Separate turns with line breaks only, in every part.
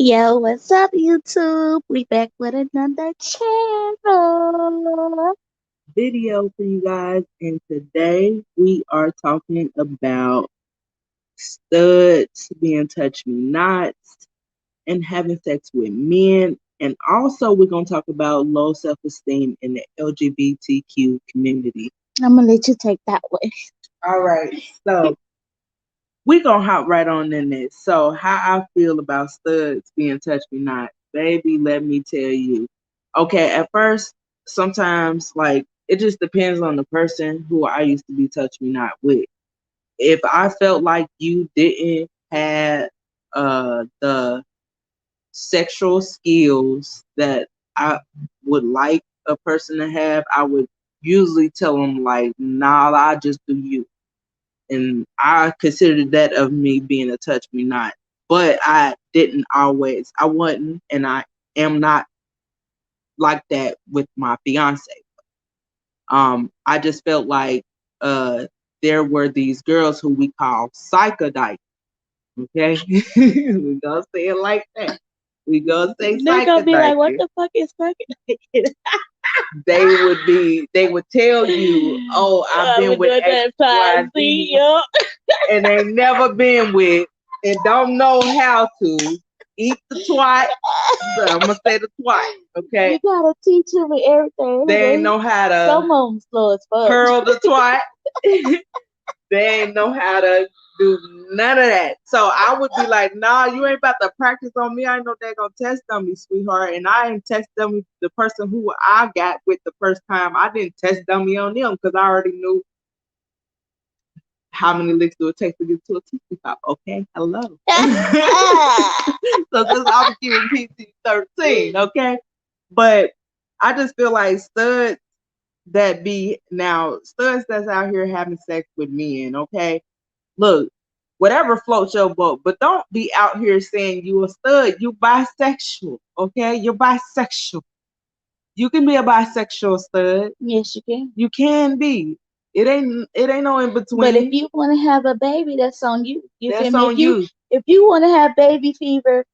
Yo, what's up, YouTube? We back with another channel.
Video for you guys, and today we are talking about studs being touch me nots and having sex with men, and also we're going to talk about low self-esteem in the LGBTQ community.
I'm gonna let you take that one.
All right, so we're going to hop right on in this. So how I feel about studs being touch me not, baby, let me tell you. Okay, at first, sometimes like it just depends on the person who I used to be touch me not with. If I felt like you didn't have the sexual skills that I would like a person to have, I would usually tell them like, nah, I just do you. And I considered that of me being a touch me not. But I didn't always. I wasn't, and I am not like that with my fiance. I just felt like uh there were these girls who we call psychodite. Okay, we gonna say it like that. We gonna say
They're gonna be like, what
psychodite.
the fuck is fucking?
They would tell you, oh, I've
I've
been
been
with
doing
X,
that
Y,
time. See,
Z,
yup.
and they never been with and don't know how to eat the twat. So I'm gonna say the twat, okay?
You gotta teach them
They ain't
everything.
know how
Some
to
of them slow as fuck.
curl the twat. They ain't know how to do none of that. So I would be like, nah, you ain't about to practice on me. I know they're gonna test on me, sweetheart. And I ain't test dummy the person who I got with the first time. I didn't test dummy on them because I already knew how many licks do it take to get to a Tootsie Pop. Okay, hello. So this I'm giving PG-13, okay? But I just feel like studs that's out here having sex with men, okay? Look, whatever floats your boat, but don't be out here saying you a stud. You bisexual, okay? You're bisexual. You can be a bisexual stud.
Yes, you can.
You can be. It ain't no in
But if
between.
you want to have a baby, that's on you. You feel
That's
me?
on you.
If you want to have baby fever,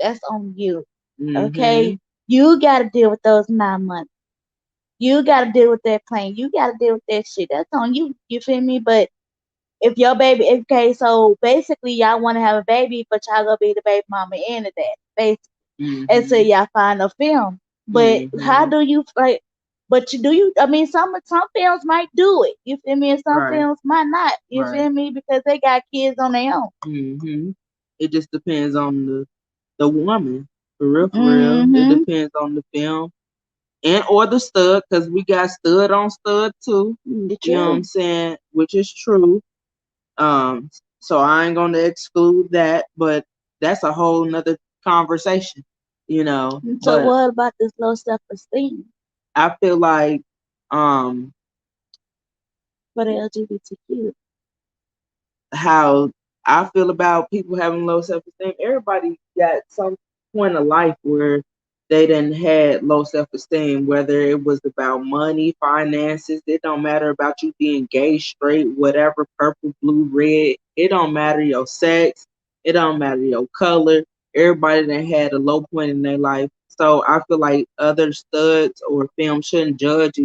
that's on you.
Mm-hmm.
Okay, you got to deal with those 9 months. You got to deal with that pain. You got to deal with that shit. That's on you. You feel me? But if your baby, okay, so basically y'all want to have a baby, but y'all gonna be the baby mama and the dad, basically, until
Mm-hmm.
y'all find a film. But how
Mm-hmm.
do you like? But you do you? I mean, some films might do it. You feel me? And some
Right.
films might not. You
Right.
feel me? Because they got kids on their own.
Mm-hmm. It just depends on the woman. For real, for real. It
Mm-hmm.
depends on the film and or the stud, because we got stud on stud too.
The
You know what
truth.
I'm saying? Which is true. Um, so I ain't gonna exclude that, but that's a whole nother conversation, you know.
So
But
what about this low self esteem
I feel like um
for the LGBTQ?
how I feel about people having low self esteem. Everybody got some point of life where they done had low self esteem, whether it was about money, finances. It don't matter about you being gay, straight, whatever, purple, blue, red. It don't matter your sex. It don't matter your color. Everybody done had a low point in their life. So I feel like other studs or films shouldn't judge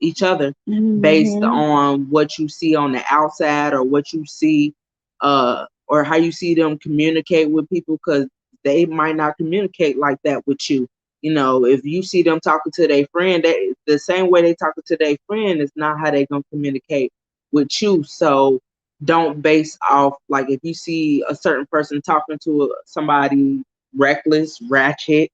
each other based
Mm-hmm.
on what you see on the outside or what you see or how you see them communicate with people, because they might not communicate like that with you. You know, if you see them talking to their friend, the same way they talking to their friend is not how they gonna communicate with you. So don't base off, like, if you see a certain person talking to somebody reckless, ratchet,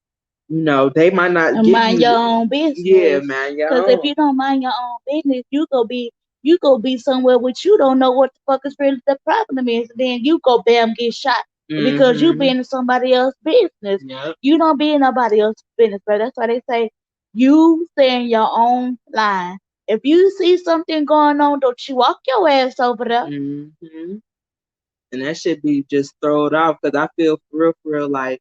they might not
And
give
mind
you
your own
yeah,
business.
man, your
Cause if
own.
you don't mind your own business, you go be somewhere which you don't know what the fuck is really the problem is. Then you go bam get shot because you be
Mm-hmm.
in somebody else's business.
Yep.
You don't be in nobody else's business, but that's why they say you stay in your own line. If you see something going on, don't you walk your ass over there.
Mm-hmm. And that should be just thrown off, because I feel for real, like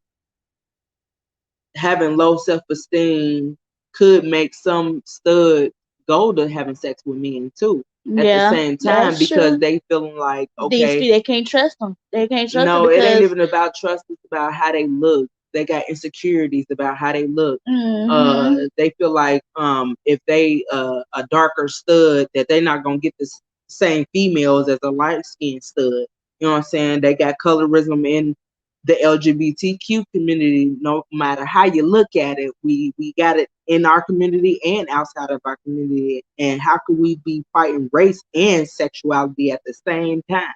having low self esteem could make some stud go to having sex with men too at the
Yeah,
same time,
that's
because
true.
they feeling like,
These
okay,
people they can't trust them. They can't trust them
no, it ain't
because
even about trust, it's about how they look. they got insecurities about how they look.
Mm-hmm.
They feel like if they a darker stud that they're not gonna get the same females as a light skinned stud. You know what I'm saying? They got colorism in the LGBTQ community. No matter how you look at it, we got it in our community and outside of our community. And how could we be fighting race and sexuality at the same time?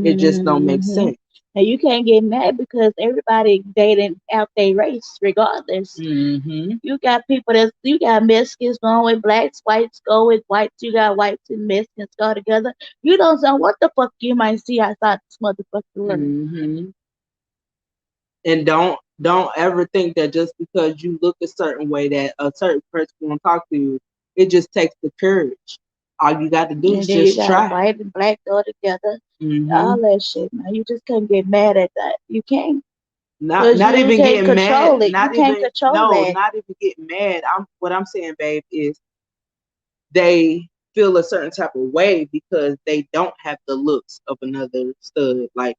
It just don't make
Mm-hmm.
sense.
And you can't get mad because everybody dating out their race regardless.
Mm-hmm.
You got Mexicans going with blacks, whites go with whites, you got whites and Mexicans go together. You don't know what the fuck you might see outside this motherfucking world.
Mm-hmm. And don't ever think that just because you look a certain way that a certain person won't talk to you. It just takes the courage. All you got to do
And
is
then you
just
got
try.
white and black go together.
Mm-hmm.
All that shit, man. You just can't get mad at that. You can't.
Not
Because
not
you
even
can't
getting mad.
control it. You
Not
can't
even
control
no.
that.
Not even getting mad. What I'm saying, babe, is they feel a certain type of way because they don't have the looks of another stud. Like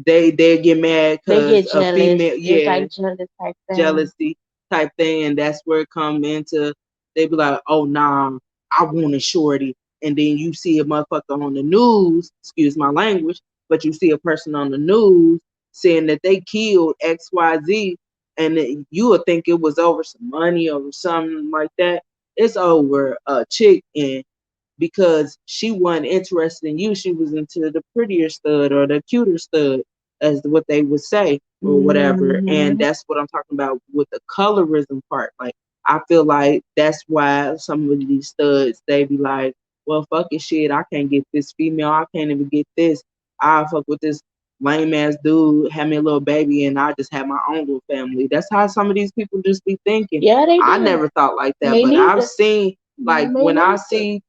they get mad
They
because
get
a female,
jealous. It's
yeah,
like jealous type thing.
jealousy type thing, and that's where it come into. They be like, "Oh nah, I want a shorty," and then you see a motherfucker on the news. Excuse my language, but you see a person on the news saying that they killed X Y Z, and you would think it was over some money or something like that. It's over a chick, and because she wasn't interested in you, she was into the prettier stud or the cuter stud, as what they would say or whatever. And
Mm-hmm.
that's what I'm talking about with the colorism part. Like I feel like that's why some of these studs they be like, well, fucking shit, I can't get this female, I can't even get this. I fuck with this lame ass dude, have me a little baby, and I just have my own little family. That's how some of these people just be thinking.
Yeah, they
I
do.
never thought like that,
Me
but I've
neither.
seen like
Me
when I
neither.
see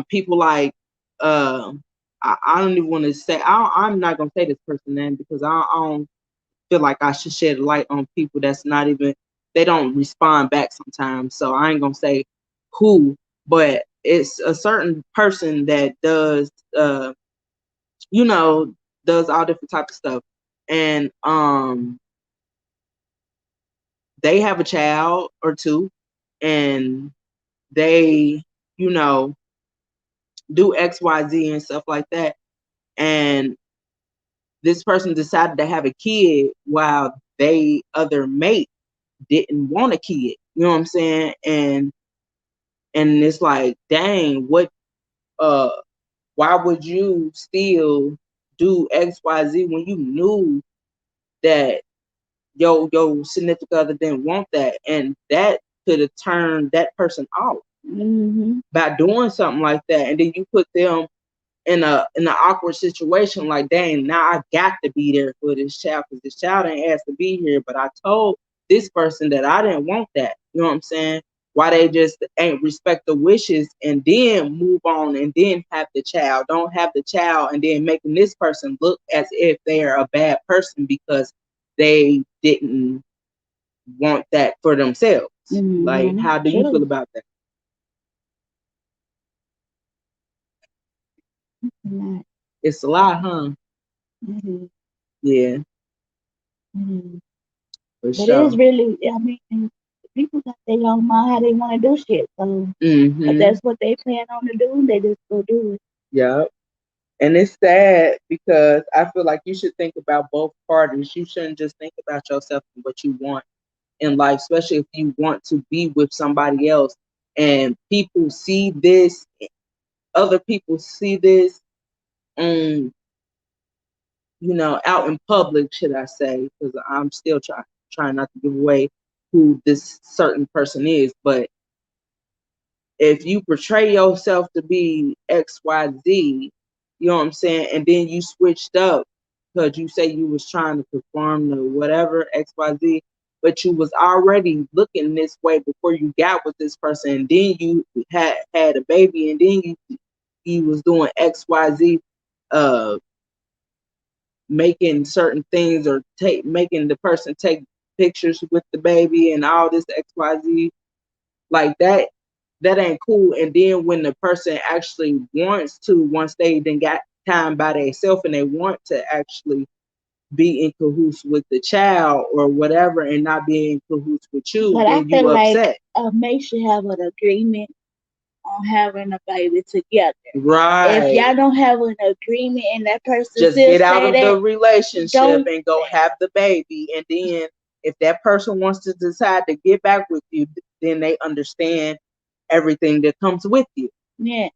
people like uh I don't even want to say I'm not gonna say this person name because I don't feel like I should shed light on people that's not even they don't respond back sometimes. So I ain't gonna say who, but it's a certain person that does you know does all different type of stuff, and they have a child or two, and they you know do XYZ and stuff like that, and this person decided to have a kid while they other mate didn't want a kid. You know what I'm saying? And it's like, dang, what uh why would you still do XYZ when you knew that your significant other didn't want that? And that could have turned that person off
Mm-hmm.
by doing something like that. And then you put them in an awkward situation, like dang, now I got to be there for this child because this child ain't asked to be here, but I told this person that I didn't want that. You know what I'm saying? Why they just ain't respect the wishes and then move on and then have the child, don't have the child, and then making this person look as if they are a bad person because they didn't want that for themselves. Like,
Mm-hmm.
how do you feel
True.
about that?
Not.
It's a lot, huh?
Mm-hmm.
Yeah,
Mm-hmm.
for
But it's
sure.
really, I mean, people got their own mind how they want to do shit. So if
Mm-hmm.
that's what they plan on to do, they just go do it.
Yeah. And it's sad because I feel like you should think about both parties. You shouldn't just think about yourself and what you want in life, especially if you want to be with somebody else. And people see this, other people see this, um, out in public, should I say? Because I'm still trying not to give away who this certain person is. But if you portray yourself to be XYZ, you know what I'm saying, and then you switched up because you say you was trying to perform the whatever XYZ, but you was already looking this way before you got with this person, and then you had a baby, and then you was doing XYZ, uh, making certain things or making the person take pictures with the baby and all this XYZ like that ain't cool. And then when the person actually wants to, once they then got time by themselves and they want to actually be in cahoots with the child or whatever and not be in cahoots with you,
But I
then you
feel like
upset.
a mate should have an agreement on having a baby together. If
Right.
y'all don't have an agreement and that person
Just
still
get out
say
of the
that,
relationship
don't.
and go have the baby. And then if that person wants to decide to get back with you, then they understand everything that comes with you.
Yeah.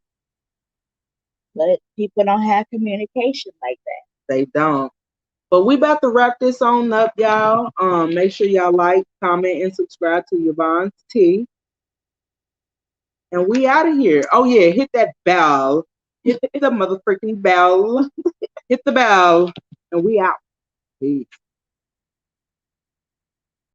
But people don't have communication like that.
They don't. But we about to wrap this on up, y'all. Make sure y'all like, comment, and subscribe to Yvonne's Tea. And we out of here. Oh yeah, hit that bell. Hit the motherfucking bell. Hit the bell. And we out. Peace.